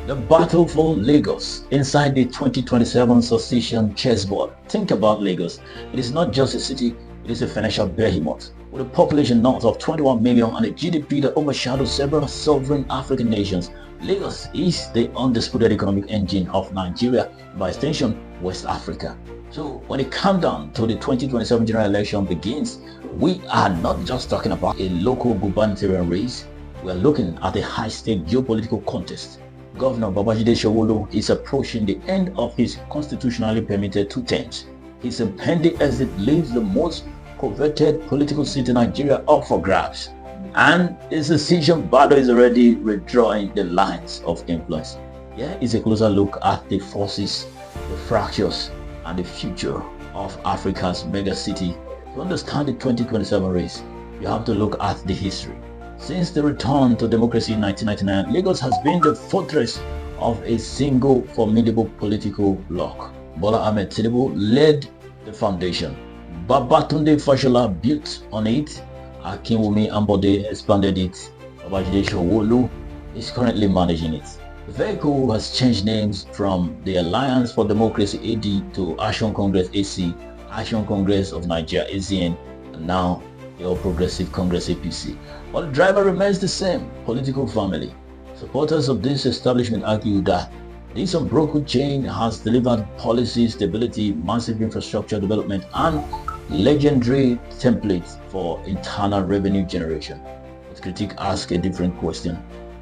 The battle for Lagos inside the 2027 succession chessboard. Think about Lagos. It is not just a city, it is a financial behemoth. With a population north of 21 million and a GDP that overshadows several sovereign African nations, Lagos is the undisputed economic engine of Nigeria, by extension, West Africa. So when the countdown to the 2027 general election begins, we are not just talking about a local gubernatorial race, we are looking at a high-stake geopolitical contest. Governor Babajide Sanwo-Olu is approaching the end of his constitutionally permitted 2 terms. His impending exit leaves the most coveted political seat in Nigeria up for grabs, and the secession battle is already redrawing the lines of influence. Here is a closer look at the forces, the fractures, and the future of Africa's megacity. To understand the 2027 race, you have to look at the history. Since the return to democracy in 1999, Lagos has been the fortress of a single formidable political bloc. Bola Ahmed Tinubu led the foundation. Babatunde Fashola built on it. Akinwumi Ambode expanded it. Babajide Sanwo-Olu is currently managing it. The vehicle has changed names from the Alliance for Democracy AD to Action Congress AC, Action Congress of Nigeria ACN, and now the All Progressive Congress APC. But the driver remains the same: political family. Supporters of this establishment argue that this unbroken chain has delivered policy stability, massive infrastructure development, and legendary templates for internal revenue generation. But critics ask a different question: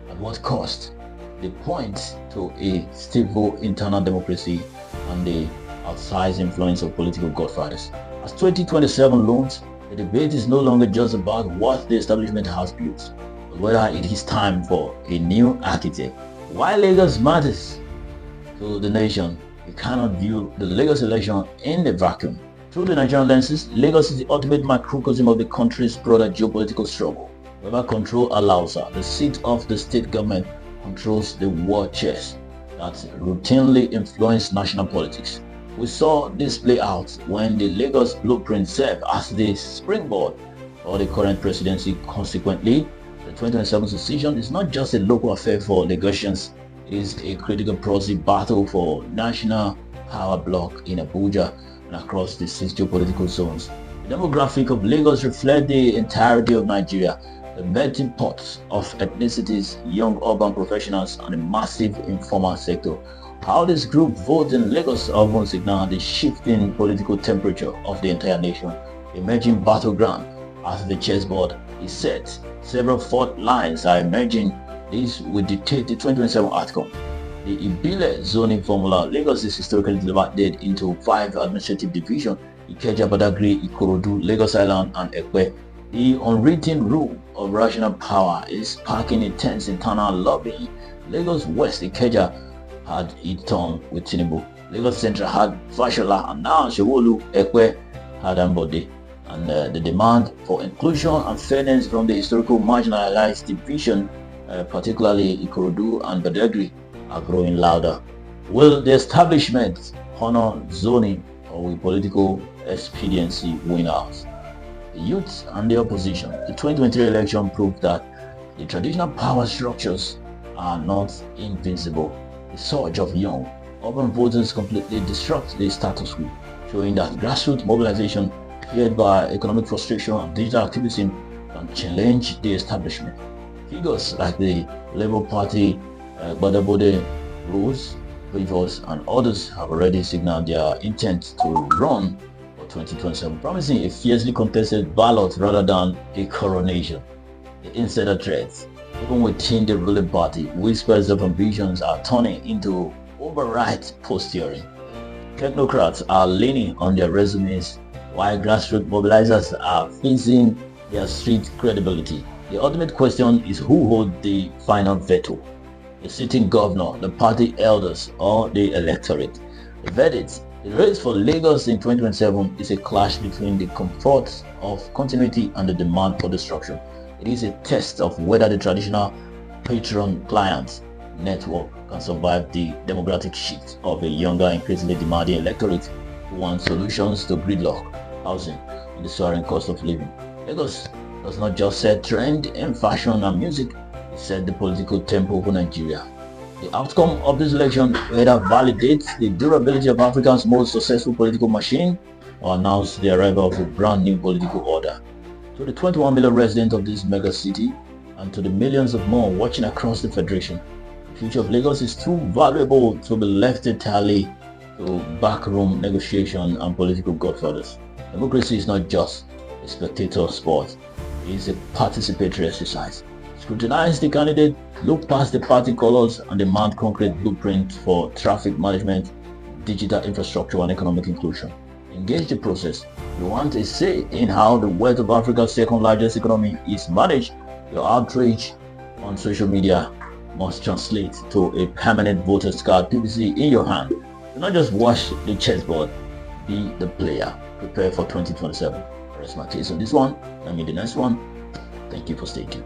at what cost? They point to a stable internal democracy and the outsized influence of political godfathers. As 2027 looms, the debate is no longer just about what the establishment has built, but whether it is time for a new architect. While Lagos matters to the nation, we cannot view the Lagos election in a vacuum. Through the Nigerian lenses, Lagos is the ultimate microcosm of the country's broader geopolitical struggle. Whoever controls Alausa, the seat of the state government, controls the war chess that routinely influence national politics. We saw this play out when the Lagos blueprint served as the springboard for the current presidency. Consequently, the 2027 secession is not just a local affair for Lagosians, it is a critical proxy battle for national power bloc in Abuja and across the 6 geopolitical zones. The demographic of Lagos reflects the entirety of Nigeria, the melting pot of ethnicities, young urban professionals, and a massive informal sector. How this group votes in Lagos often signals the shifting political temperature of the entire nation. The emerging battleground as the chessboard is set. Several fault lines are emerging. This will dictate the 2027 outcome. The Ibile zoning formula: Lagos is historically divided into 5 administrative divisions: Ikeja, Badagry, Ikorodu, Lagos Island, and Ekpe. The unwritten rule of rational power is sparking intense internal lobbying. Lagos West, Ikeja, had its turn with Tinubu. Lagos Central had Fashola, and now Sanwo-Olu. Ekpe had Ambode. And the demand for inclusion and fairness from the historical marginalized division, particularly Ikorodu and Badagry, are growing louder. Will the establishment honor zoning, or will political expediency win out? The youth and the opposition. The 2023 election proved that the traditional power structures are not invincible. The surge of young, urban voters completely disrupt the status quo, showing that grassroots mobilization fueled by economic frustration and digital activism can challenge the establishment. Figures like the Labour Party, Badabode, Rose, Rivers, and others have already signaled their intent to run for 2027, promising a fiercely contested ballot rather than a coronation. The insider threats, even within the ruling party, whispers of ambitions are turning into overripe posturing. Technocrats are leaning on their resumes, while grassroots mobilizers are facing their street credibility. The ultimate question is who holds the final veto: the sitting governor, the party elders, or the electorate. The verdict: the race for Lagos in 2027 is a clash between the comforts of continuity and the demand for destruction. It is a test of whether the traditional patron-client network can survive the demographic shift of a younger, increasingly demanding electorate who wants solutions to gridlock, housing, and the soaring cost of living. Lagos does not just set trend in fashion and music, it set the political tempo for Nigeria. The outcome of this election either validates the durability of Africa's most successful political machine or announce the arrival of a brand new political order. To the 21 million residents of this mega city and to the millions of more watching across the Federation, the future of Lagos is too valuable to be left entirely to backroom negotiation and political godfathers. Democracy is not just a spectator sport, it is a participatory exercise. Scrutinize the candidate, look past the party colors and demand concrete blueprint for traffic management, digital infrastructure and economic inclusion. Engage the process. You want a say in how the wealth of Africa's second largest economy is managed. Your outrage on social media must translate to a permanent voter's card PVC in your hand. Do not just watch the chessboard, be the player. Prepare for 2027. Rest my case on this one. I'm in the next one. Thank you for staying tuned.